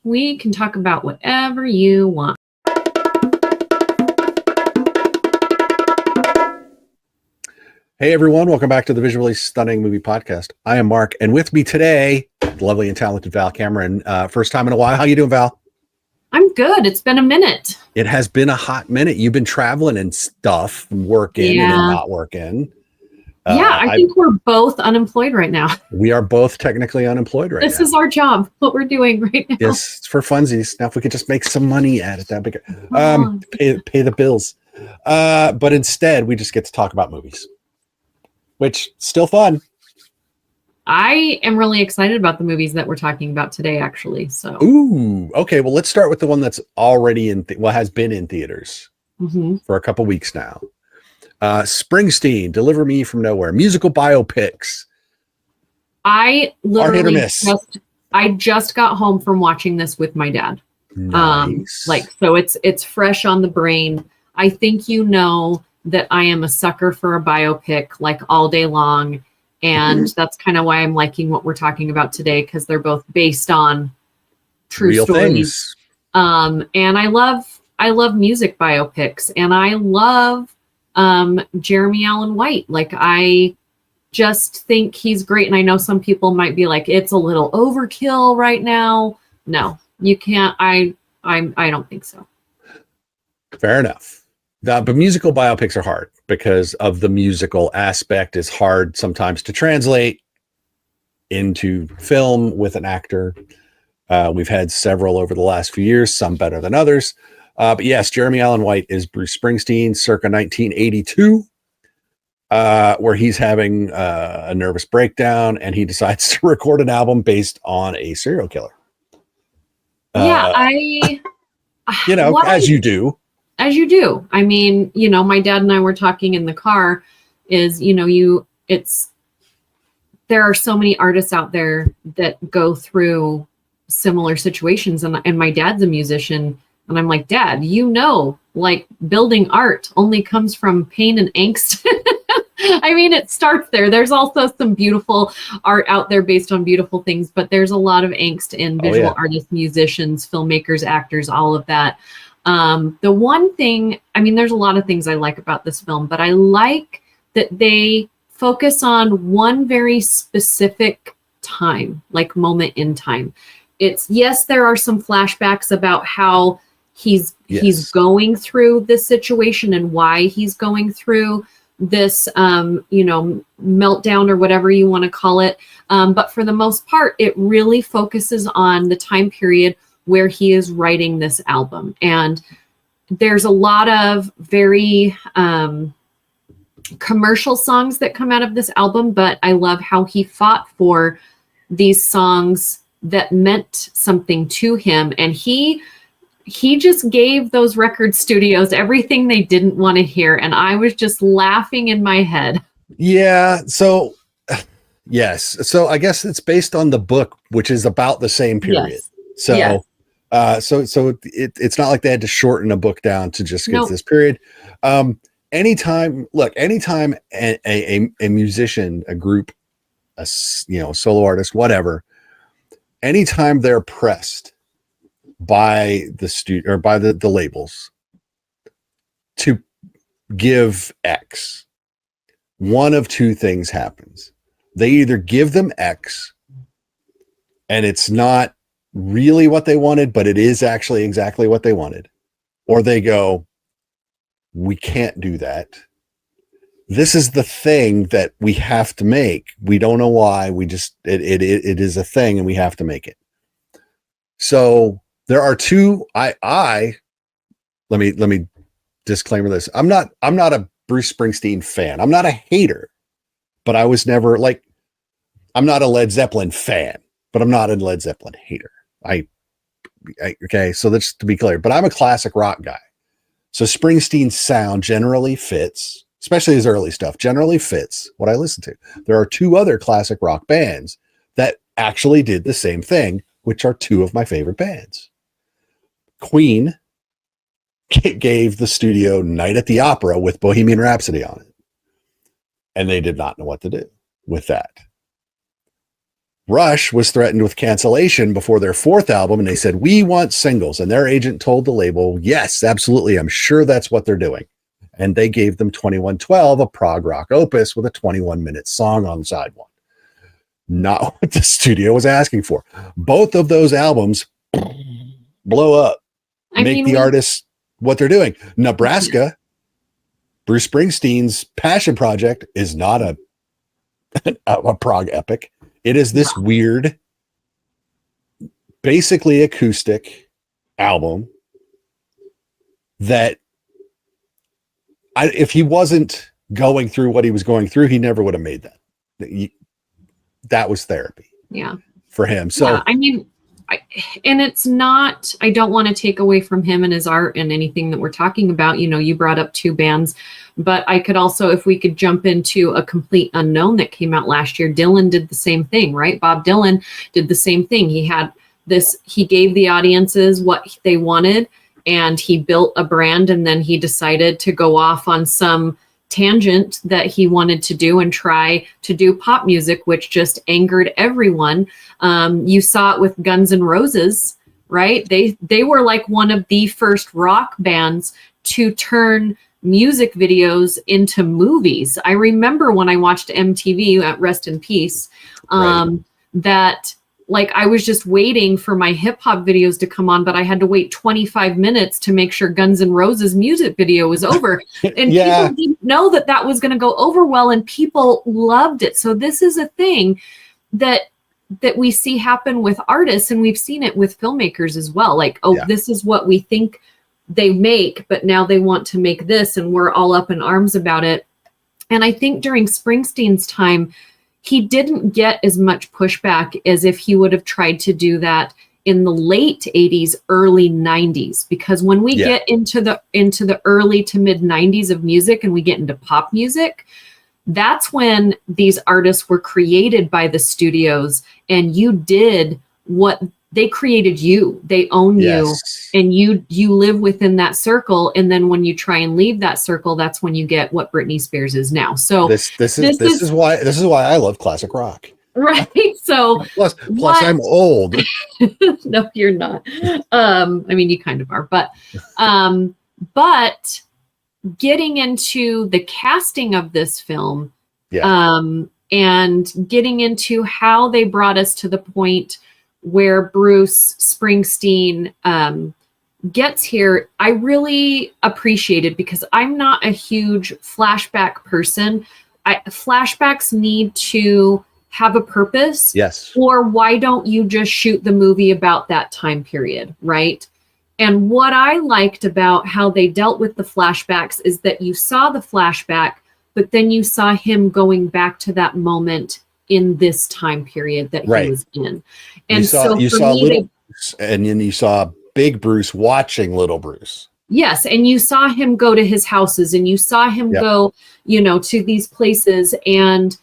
We can talk about whatever you want. Hey everyone, welcome back to the Visually Stunning Movie Podcast. I am Mark, and with me today, the lovely and talented Val Cameron. First time in a while. How you doing, Val? I'm good. It's been a minute. It has been a hot minute. You've been traveling and stuff, working and then not working. I think we're both unemployed right now. We are both technically unemployed right now. This is our job, what we're doing right now. Yes, it's for funsies. Now, if we could just make some money at it, that'd be good. Pay the bills. But instead, we just get to talk about movies, which still fun. I am really excited about the movies that we're talking about today, actually. So, ooh, okay. Well, let's start with the one that's already has been in theaters for a couple weeks now. Springsteen, Deliver Me from Nowhere, musical biopics. I literally hit or miss. I just got home from watching this with my dad. Nice. So it's fresh on the brain. I think you know that I am a sucker for a biopic like all day long. And that's kind of why I'm liking what we're talking about today, because they're both based on true real stories. Things. And I love music biopics, and I love Jeremy Allen White. Like, I just think he's great. And I know some people might be like, it's a little overkill right now. No, you can't. I don't think so. Fair enough. But musical biopics are hard because of the musical aspect is hard sometimes to translate into film with an actor. We've had several over the last few years, some better than others. But yes, Jeremy Allen White is Bruce Springsteen circa 1982, where he's having a nervous breakdown and he decides to record an album based on a serial killer. As you do. As you do. I mean, my dad and I were talking in the car there are so many artists out there that go through similar situations. And my dad's a musician. And I'm like, Dad, like building art only comes from pain and angst. I mean, it starts there. There's also some beautiful art out there based on beautiful things, but there's a lot of angst in visual artists, musicians, filmmakers, actors, all of that. The one thing, there's a lot of things I like about this film, but I like that they focus on one very specific time, like moment in time. There are some flashbacks about how he's going through this situation and why he's going through this, meltdown or whatever you want to call it. But for the most part, it really focuses on the time period where he is writing this album. And there's a lot of very commercial songs that come out of this album, but I love how he fought for these songs that meant something to him. And he just gave those record studios everything they didn't want to hear. And I was just laughing in my head. Yeah. So, yes. So I guess it's based on the book, which is about the same period. Yes. So, yes. So it's not like they had to shorten a book down to just get this period. Anytime a musician, a group, a solo artist, whatever, anytime they're pressed by the studio or by the labels to give X, one of two things happens. They either give them X and it's not really what they wanted, but it is actually exactly what they wanted, or they go, we can't do that. This is the thing that we have to make. We don't know why. We just it is a thing and we have to make it. So there are two. Let me disclaimer this. I'm not a Bruce Springsteen fan. I'm not a hater, but I was never I'm not a Led Zeppelin fan, but I'm not a Led Zeppelin hater. Okay, so that's to be clear, but I'm a classic rock guy. So Springsteen's sound generally fits, especially his early stuff, generally fits what I listen to. There are two other classic rock bands that actually did the same thing, which are two of my favorite bands. Queen gave the studio Night at the Opera with Bohemian Rhapsody on it, and they did not know what to do with that. Rush was threatened with cancellation before their fourth album, and they said, we want singles. And their agent told the label, yes, absolutely. I'm sure that's what they're doing. And they gave them 2112, a prog rock opus with a 21-minute song on side one. Not what the studio was asking for. Both of those albums blow up, make the artists what they're doing. Nebraska, Bruce Springsteen's passion project, is not a prog epic. It is this weird, basically acoustic album that if he wasn't going through what he was going through, he never would have made that. That was therapy. Yeah. For him. So, yeah, I mean, and it's not, I don't want to take away from him and his art and anything that we're talking about. You know, you brought up two bands, but I could also, if we could jump into a complete unknown that came out last year, Dylan did the same thing, right? Bob Dylan did the same thing. He had this, he gave the audiences what they wanted, and he built a brand, and then he decided to go off on some tangent that he wanted to do and try to do pop music, which just angered everyone. You saw it with Guns N' Roses, right? They were like one of the first rock bands to turn music videos into movies. I remember when I watched MTV at Rest in Peace, that like I was just waiting for my hip hop videos to come on, but I had to wait 25 minutes to make sure Guns N' Roses music video was over. And people didn't know that that was going to go over well, and people loved it. So this is a thing that we see happen with artists, and we've seen it with filmmakers as well. Like, this is what we think they make, but now they want to make this, and we're all up in arms about it. And I think during Springsteen's time, he didn't get as much pushback as if he would have tried to do that in the late 80s, early 90s. Because when we get into the early to mid 90s of music, and we get into pop music, that's when these artists were created by the studios, and you did what they created. They own you, and you live within that circle. And then when you try and leave that circle, that's when you get what Britney Spears is now. So this is why I love classic rock. Right. So plus I'm old. No, you're not. I mean, you kind of are, but getting into the casting of this film, and getting into how they brought us to the point where Bruce Springsteen gets here, I really appreciated, because I'm not a huge flashback person. Flashbacks need to have a purpose. Yes. Or why don't you just shoot the movie about that time period, right? And what I liked about how they dealt with the flashbacks is that you saw the flashback, but then you saw him going back to that moment in this time period that he was in. And you saw little Bruce, and then you saw big Bruce watching little Bruce. Yes. And you saw him go to his houses, and you saw him go, to these places, and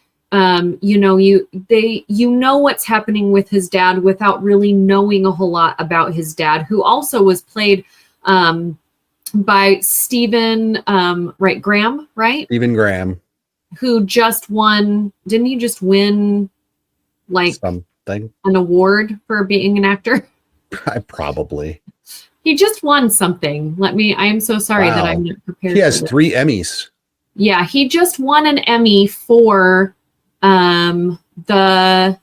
you know what's happening with his dad without really knowing a whole lot about his dad, who also was played by Stephen Graham, right? Stephen Graham. Who just won, didn't he just win like something, an award for being an actor? Probably. He just won something. I am so sorry that I'm not prepared. He has 3 Emmys. Yeah, he just won an Emmy for the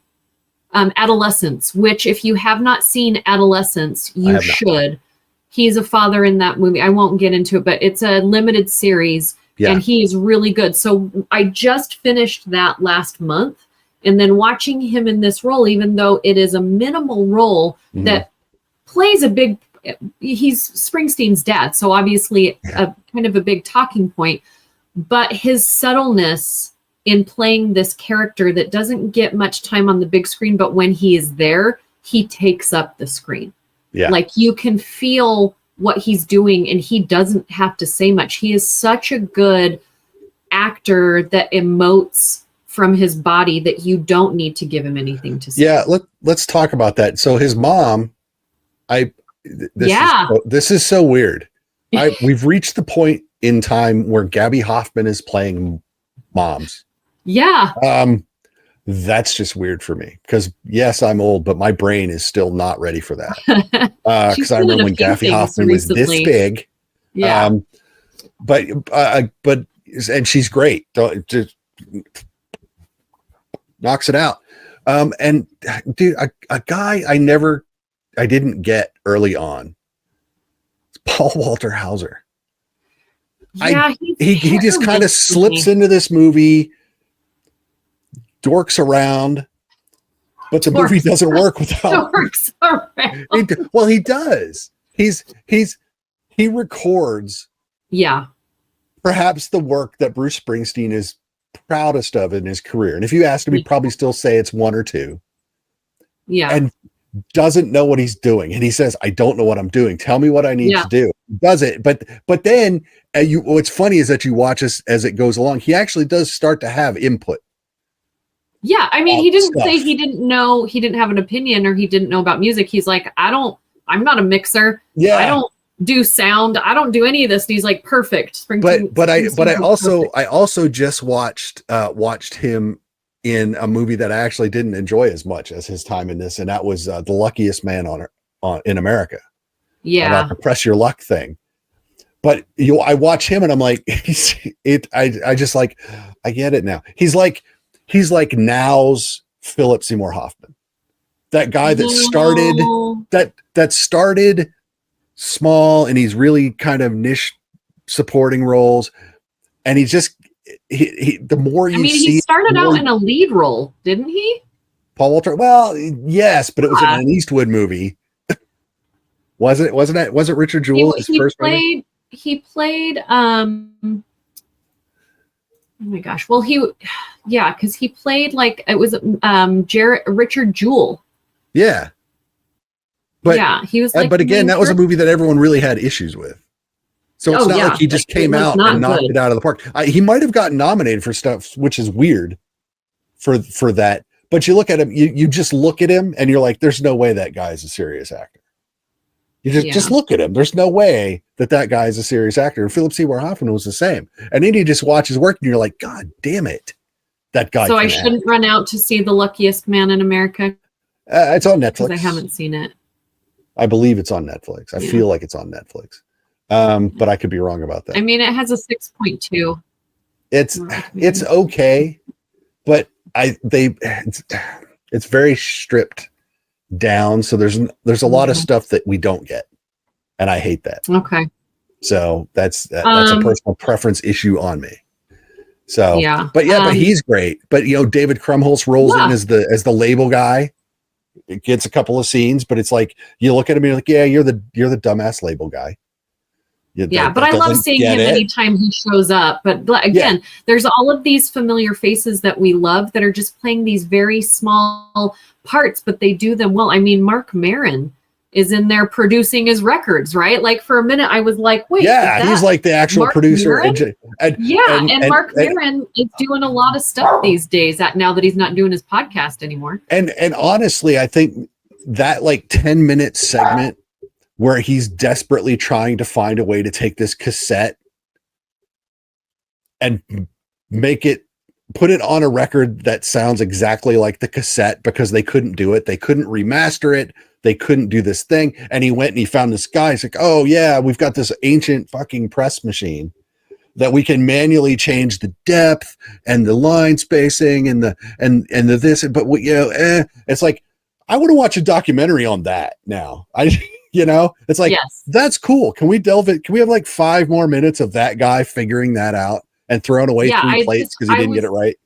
Adolescence, which if you have not seen Adolescence, you should. He's a father in that movie. I won't get into it, but it's a limited series. Yeah. And he is really good. So I just finished that last month, and then watching him in this role, even though it is a minimal role that plays he's Springsteen's dad. So obviously a kind of a big talking point, but his subtleness in playing this character that doesn't get much time on the big screen, but when he is there, he takes up the screen. Yeah. Like you can feel what he's doing, and he doesn't have to say much. He is such a good actor that emotes from his body that you don't need to give him anything to say. Yeah, let's talk about that. So his mom, this is so weird. We've reached the point in time where Gabby Hoffman is playing moms. Yeah. That's just weird for me because yes, I'm old, but my brain is still not ready for that. Because I remember when Gaffy Hoffman was this big. Yeah. But and she's great. Just knocks it out. And dude, a guy I didn't get early on. It's Paul Walter Hauser. Yeah, he just kind of slips into this movie, dorks around, but the movie doesn't work without dorks around. Well, he does. He records perhaps the work that Bruce Springsteen is proudest of in his career. And if you asked him, he'd probably still say it's one or two. Yeah. And doesn't know what he's doing. And he says, I don't know what I'm doing. Tell me what I need to do. He does it. But then what's funny is that you watch us as it goes along. He actually does start to have input. Yeah. I mean, he didn't say he didn't know, he didn't have an opinion or he didn't know about music. He's like, I'm not a mixer. Yeah. I don't do sound. I don't do any of this. And he's like, perfect. But I also just watched him in a movie that I actually didn't enjoy as much as his time in this, and that was The Luckiest Man in America. Yeah, about the press your luck thing. But I watch him and I'm like, I just like, I get it now. He's like now's Philip Seymour Hoffman, that guy that started small and he's really kind of niche supporting roles, and he the more you see, he started out in a lead role, didn't he? Paul Walter. Well, yes, but it was in an Eastwood movie. Wasn't it Richard Jewell his first movie? He played oh my gosh. Well, because he played like it was Richard Jewell. Yeah. But yeah, he was but again, that was a movie that everyone really had issues with. So it's not like he just came out and knocked it out of the park. He might have gotten nominated for stuff, which is weird for that. But you look at him, you just look at him and you're like, there's no way that guy is a serious actor. You just look at him. There's no way that guy is a serious actor. And Philip Seymour Hoffman was the same. And then you just watch his work and you're like, God damn it. That guy. So I shouldn't run out to see The Luckiest Man in America? It's on Netflix. I haven't seen it. I believe it's on Netflix. I feel like it's on Netflix. But I could be wrong about that. I mean, it has a 6.2. It's okay, but it's very stripped down. So there's a lot of stuff that we don't get, and I hate that. Okay. So that's a personal preference issue on me. So but he's great. But David Krumholtz rolls in as the label guy. It gets a couple of scenes, but it's like you look at him and you're like, yeah, you're the dumbass label guy. But I love seeing him anytime he shows up. But again, there's all of these familiar faces that we love that are just playing these very small parts, but they do them well. I mean, Mark Maron is in there producing his records, right? Like for a minute, I was like, wait, he's like the actual Mark producer. And Mark Maron is doing a lot of stuff these days now that he's not doing his podcast anymore. And honestly, I think that like 10-minute segment where he's desperately trying to find a way to take this cassette and put it on a record that sounds exactly like the cassette because they couldn't do it. They couldn't remaster it. They couldn't do this thing. And he went and he found this guy. He's like, oh yeah, we've got this ancient fucking press machine that we can manually change the depth and the line spacing and the this, but it's like, I want to watch a documentary on that now. It's like, that's cool. Can we delve it? Can we have like 5 more minutes of that guy figuring that out and throwing away 3 plates because he didn't get it right?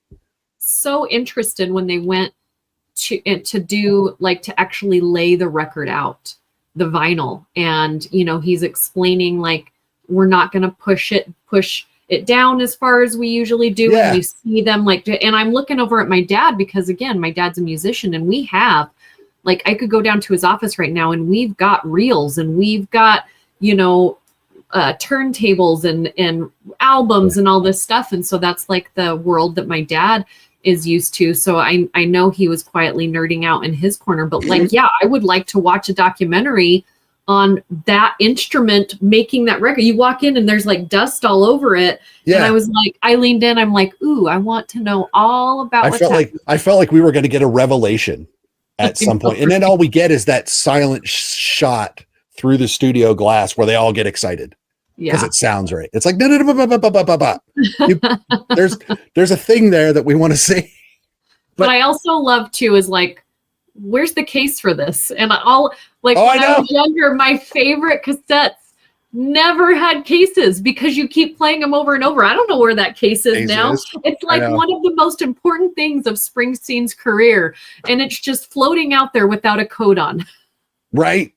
So interested when they went to do like to actually lay the record out, the vinyl, and he's explaining like we're not going to push it down as far as we usually do. And you see them and I'm looking over at my dad because again, my dad's a musician and we have like, I could go down to his office right now and we've got reels and we've got, turntables and albums and all this stuff. And so that's like the world that my dad is used to. So I know he was quietly nerding out in his corner, but like, I would like to watch a documentary on that instrument making that record. You walk in and there's like dust all over it. Yeah. And I was like, I leaned in, I'm like, ooh, I want to know all about what's happening. I felt like we were going to get a revelation at some point. And then all we get is that silent shot through the studio glass where they all get excited. Because it sounds right. It's like, there's a thing there that we want to see. But I also love too is like, where's the case for this? And when I was younger, my favorite cassettes never had cases because you keep playing them over and over. I don't know where that case is now. It's like one of the most important things of Springsteen's career. And it's just floating out there without a code on. Right.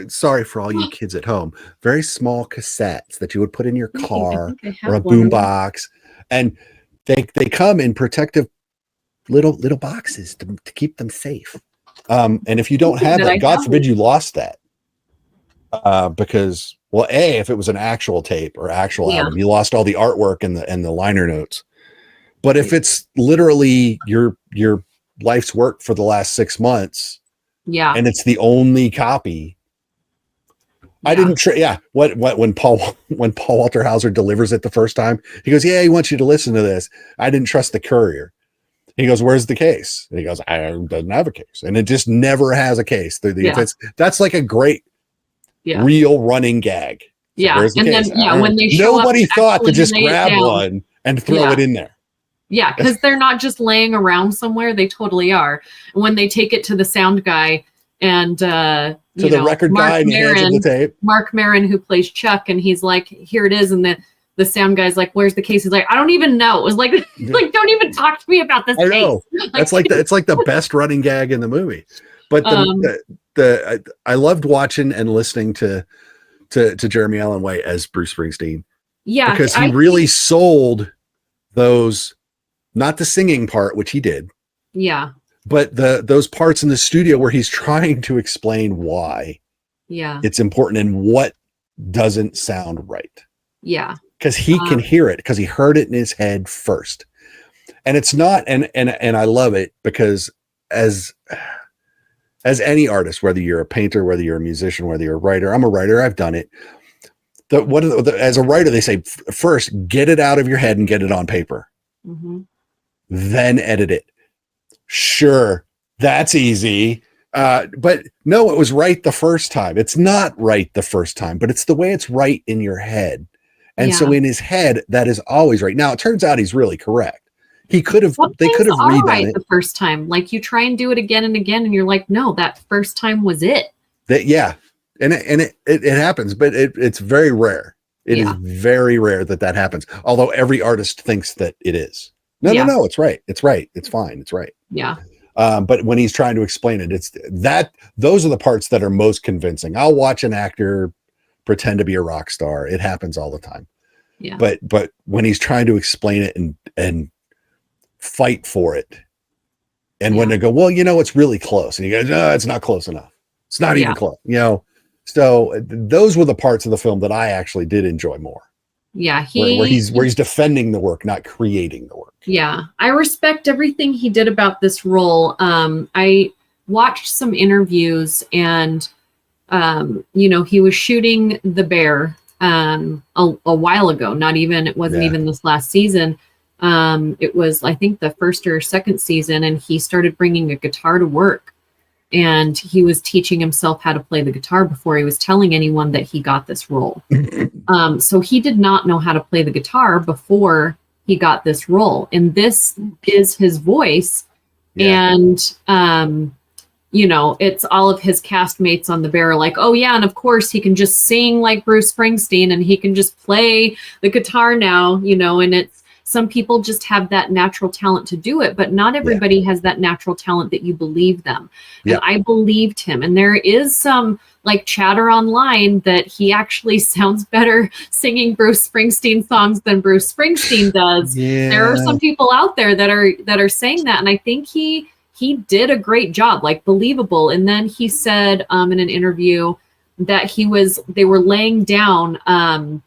Sorry for all you kids at home. Very small cassettes that you would put in your car or a boombox. And they come in protective little boxes to keep them safe. And if you don't have that, God forbid you lost that. Because if it was an actual tape or actual album, you lost all the artwork and the liner notes. But if it's literally your life's work for the last 6 months, and it's the only copy. I didn't when Paul Walter Hauser delivers it the first time, he goes, he wants you to listen to this. I didn't trust the courier. He goes, where's the case? And he goes, doesn't have a case. And it just never has a case. That's like a great real running gag. So where's the case? Then when they show nobody thought to just grab one and throw it in there. Yeah, because they're not just laying around somewhere. They totally are. And when they take it to the sound guy and the record guy and hands him the tape. Mark Maron, who plays Chuck, and he's like, here it is. And the sound guy's like, where's the case? He's like, I don't even know. It was like, don't even talk to me about this case. I know. It's like the best running gag in the movie. But I loved watching and listening to Jeremy Allen White as Bruce Springsteen. Yeah. Because he really sold those, not the singing part, which he did. Yeah. But those parts in the studio where he's trying to explain why it's important and what doesn't sound right. Yeah. Because he can hear it, because he heard it in his head first. And it's not, and I love it because as any artist, whether you're a painter, whether you're a musician, whether you're a writer, I'm a writer, I've done it. As a writer, they say, first, get it out of your head and get it on paper. Mm-hmm. Then edit it. Sure, that's easy. But no, it was right the first time. It's not right the first time, but it's the way it's right in your head. And so in his head, that is always right. Now, it turns out he's really correct. They could have redone it the first time. Like you try and do it again and again, and you're like, no, that first time was it. And it happens, but it's very rare. It is very rare that happens. Although every artist thinks that it is. No, it's right. It's right. It's fine. It's right. Yeah. But when he's trying to explain it, those are the parts that are most convincing. I'll watch an actor pretend to be a rock star. It happens all the time. Yeah. But when he's trying to explain it and fight for it, and when they go, well, it's really close, and he goes, no, it's not close enough. It's not even close. So those were the parts of the film that I actually did enjoy more. Yeah, where he's defending the work, not creating the work. Yeah, I respect everything he did about this role. I watched some interviews, and he was shooting The Bear a while ago. It wasn't even this last season. It was, I think, the first or second season, and he started bringing a guitar to work. And he was teaching himself how to play the guitar before he was telling anyone that he got this role. So he did not know how to play the guitar before he got this role. And this is his voice. Yeah. And, it's all of his castmates on The Bear are like, oh, yeah. And of course, he can just sing like Bruce Springsteen, and he can just play the guitar now, and some people just have that natural talent to do it, but not everybody has that natural talent that you believe them. And I believed him. And there is some chatter online that he actually sounds better singing Bruce Springsteen songs than Bruce Springsteen does. Yeah. There are some people out there that are saying that. And I think he did a great job, believable. And then he said in an interview that they were laying down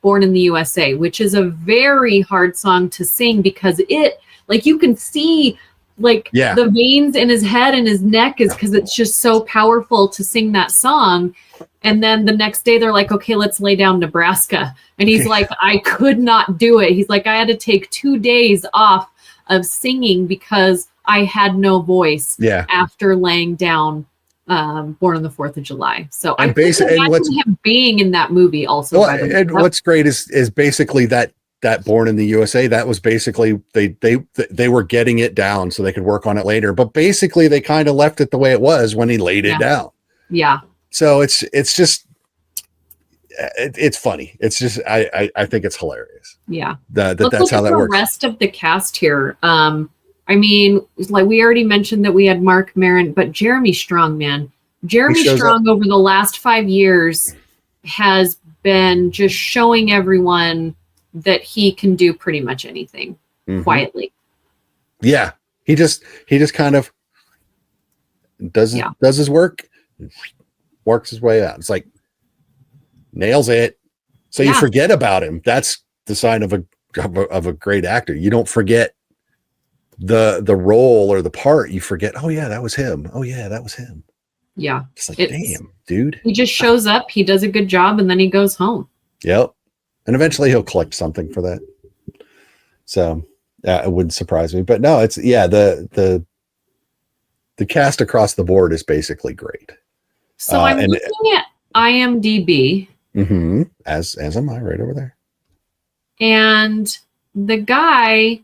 Born in the USA, which is a very hard song to sing because you can see like Yeah. the veins in his head and his neck is because it's just so powerful to sing that song. And then the next day they're like, okay, let's lay down Nebraska. And he's like, I could not do it. He's like, I had to take 2 days off of singing because I had no voice after laying down Born on the 4th of July. So I think imagine him being in that movie also. Well, and what's great is basically that Born in the USA, that was basically they were getting it down so they could work on it later. But basically they kind of left it the way it was when he laid it down. Yeah. So it's just it's funny. It's just I think it's hilarious. Yeah. That's how that works. The rest of the cast here. I mean, like we already mentioned that we had Mark Maron, but Jeremy Strong, man. Jeremy Strong over the last 5 years has been just showing everyone that he can do pretty much anything quietly. Yeah. He just kind of does his work, works his way out. It's like nails it. So you forget about him. That's the sign of a great actor. You don't forget the role or the part. You forget, oh yeah, that was him. Oh yeah, that was him. Yeah. It's like, damn, dude. He just shows up, he does a good job, and then he goes home. Yep. And eventually he'll collect something for that. So it wouldn't surprise me. But no, it's the cast across the board is basically great. So I'm looking at IMDb. As am I, right over there. And the guy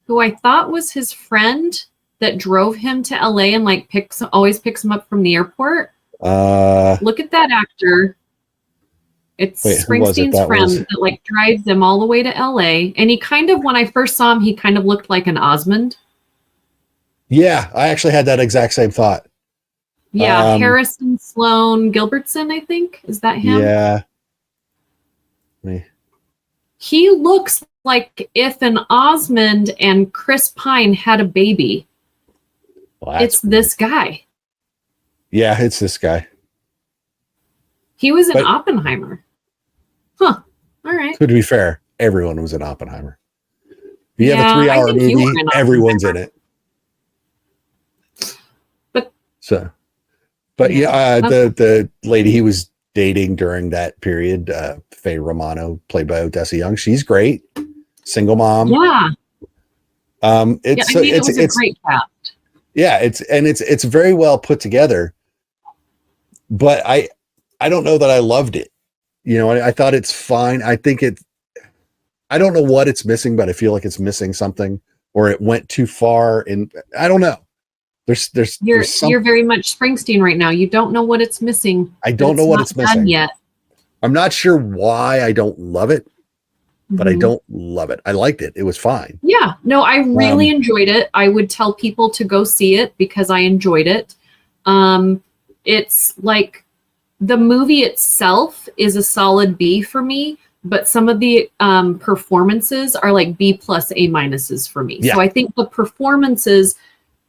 who I thought was his friend that drove him to LA and like always picks him up from the airport. Look at that actor. It's Springsteen's friend that like drives him all the way to LA. And he kind of, when I first saw him, he kind of looked like an Osmond. Yeah, I actually had that exact same thought. Yeah, Harrison Sloan Gilbertson, I think. Is that him? Yeah. He looks like if an Osmond and Chris Pine had a baby. Well, it's weird. This guy. Yeah, it's this guy. He was in Oppenheimer. Huh. All right. So to be fair, everyone was in Oppenheimer. If you have a 3-hour movie, everyone's in it. But the lady he was dating during that period, Faye Romano, played by Odessa Young, she's great. Single mom. Yeah. It was a great cast. Yeah, it's very well put together. But I don't know that I loved it. You know, I thought it's fine. I think I don't know what it's missing, but I feel like it's missing something, or it went too far. And I don't know. You're very much Springsteen right now. You don't know what it's missing. I don't know what it's missing yet. I'm not sure why I don't love it, but I don't love it. I liked it. It was fine. Yeah, no, I really enjoyed it. I would tell people to go see it because I enjoyed it. It's like the movie itself is a solid B for me, but some of the performances are like B plus A minuses for me. Yeah. So I think the performances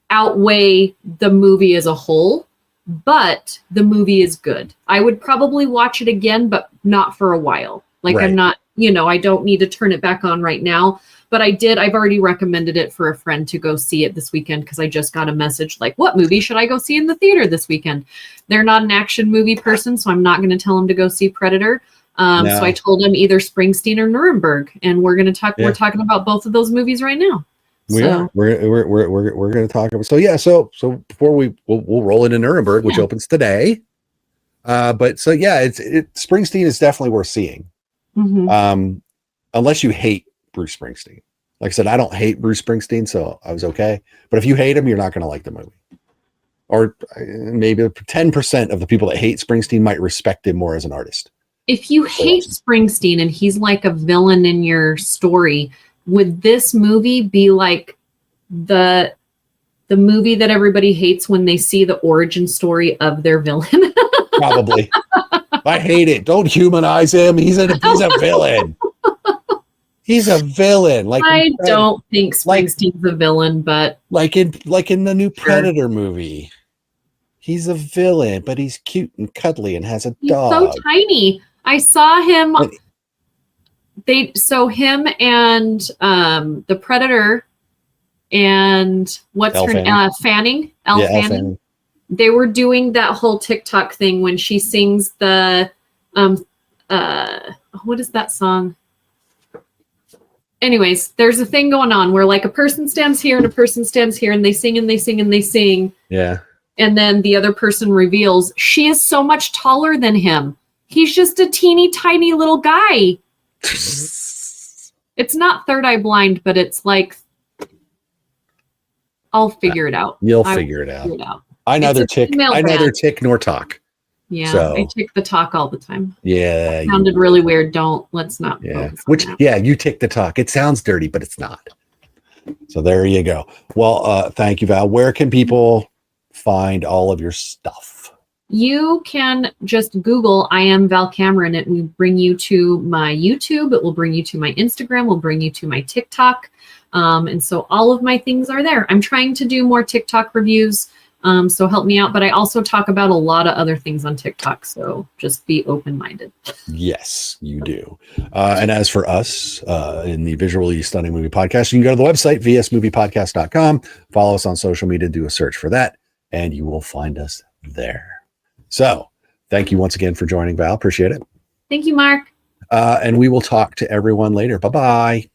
outweigh the movie as a whole, but the movie is good. I would probably watch it again, but not for a while. Like I'm not, I don't need to turn it back on right now, but I've already recommended it for a friend to go see it this weekend because I just got a message like, what movie should I go see in the theater this weekend? They're not an action movie person, so I'm not going to tell them to go see Predator. No. So I told them either Springsteen or Nuremberg, and we're going to talk. Yeah. We're talking about both of those movies right now. We're going to talk about. So yeah, so before we'll roll into Nuremberg, which opens today. But so yeah, Springsteen is definitely worth seeing. Unless you hate Bruce Springsteen. Like I said, I don't hate Bruce Springsteen, so I was okay. But if you hate him, you're not going to like the movie. Or maybe 10% of the people that hate Springsteen might respect him more as an artist. If you hate Springsteen and he's like a villain in your story, would this movie be like the movie that everybody hates when they see the origin story of their villain? Probably. I hate it. Don't humanize him. He's a villain. He's a villain. Like I don't think Springsteen's a villain, but like in the new Predator movie, he's a villain, but he's cute and cuddly and has a dog. So tiny. I saw him. Him and the Predator and what's Elle her Fanning. Fanning? Yeah, Elle Fanning. Fanning. They were doing that whole TikTok thing when she sings the what is that song? Anyways, there's a thing going on where like a person stands here and a person stands here and they sing and they sing and they sing. Yeah. And then the other person reveals she is so much taller than him. He's just a teeny tiny little guy. It's not Third Eye Blind, but it's like, I'll figure it out. You'll figure it out. I neither tick nor talk. Yeah, so, I tick the talk all the time. Yeah. It sounded really weird. Let's not. Yeah. You tick the talk. It sounds dirty, but it's not. So there you go. Well, thank you, Val. Where can people find all of your stuff? You can just Google I am Val Cameron. It will bring you to my YouTube. It will bring you to my Instagram. Will bring you to my TikTok. And so all of my things are there. I'm trying to do more TikTok reviews. So help me out. But I also talk about a lot of other things on TikTok. So just be open-minded. Yes, you do. And as for us in the Visually Stunning Movie Podcast, you can go to the website, vsmoviepodcast.com. Follow us on social media. Do a search for that, and you will find us there. So thank you once again for joining, Val. Appreciate it. Thank you, Mark. And we will talk to everyone later. Bye-bye.